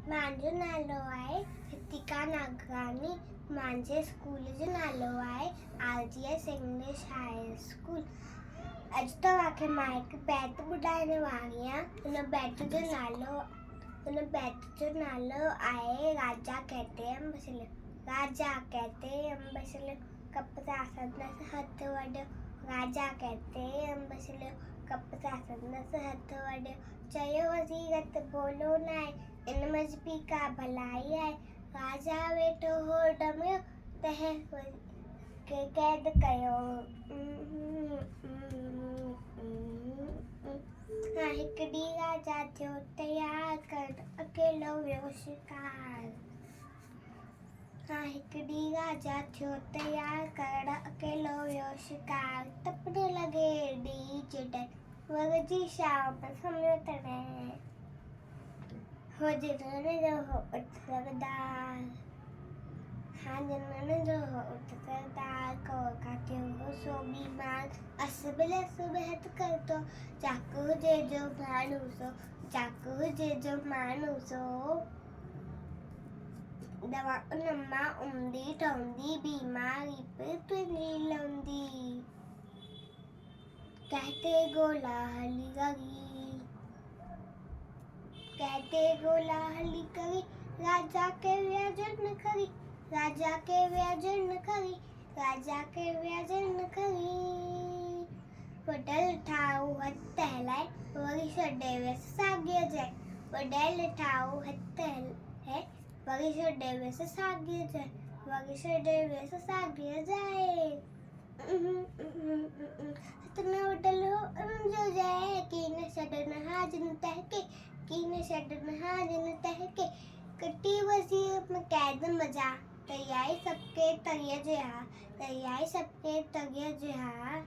मुंहिंजो नालो आहे हितिका नागरानी। मुंहिंजे स्कूल जो नालो आहे RGS इंग्लिश हाई स्कूल। अॼु तव्हांखे मां हिकु बैत ॿुधाइण वारी आहियां। हुन बैत जो नालो आहे राजा कहते अम्बसिल। राजा कहते अम्बसिल कपड़ा संदसि हथ वॾो। राजा कहते अम्बसिल कपड़ा संदसि हथ वॾो। चयो वज़ीरत बोलो न आहे, इन में भी का भलाई आहे। राजा वेठो हो डमियो, तंहिं खे कैद कयो। हिकु ॾींहुं राजा थियो तयार करणु अकेलो वियो शिकार। हिकु ॾींहुं राजा थियो तयार करणु अकेलो वियो शिकार। तपने लॻे ॾींहुं जॾहिं वरजी शाम सम्झो तॾहिं हो जिनन जो हो उठ सरदार। जिनन जो हो उठ सरदार को काटियो हो सो बीमार। असबिल असुबहत करतो जाकू हुजे जो माण्हू सो। जाकू हुजे जो माण्हू सो दवा उन मां उमदी ठहंदी बीमारी पे तुंहिंजी लहंदी। कहते गोला हली गई, कहते गोला हली करी राजा के व्यजन खरी। राजा के व्यजन खरी, राजा के व्यजन खरी। वडल ठाऊ हथ हलाए वरी छॾे वियसि साॻिए जाए। वडल ठाऊ हथ हलाए वरी छॾे वियसि साॻिए जाए। वरी छॾे वियसि साॻिए जाए। हथ न वडल हो उनजो जाए। की न छॾनि हाजिन तहके, की न छॾनि हाजिन तहके। कटी वज़ीर में कैद मजा, तैयारी सबके तरिए जे हा। तैयारी सबके तरिए जे हा।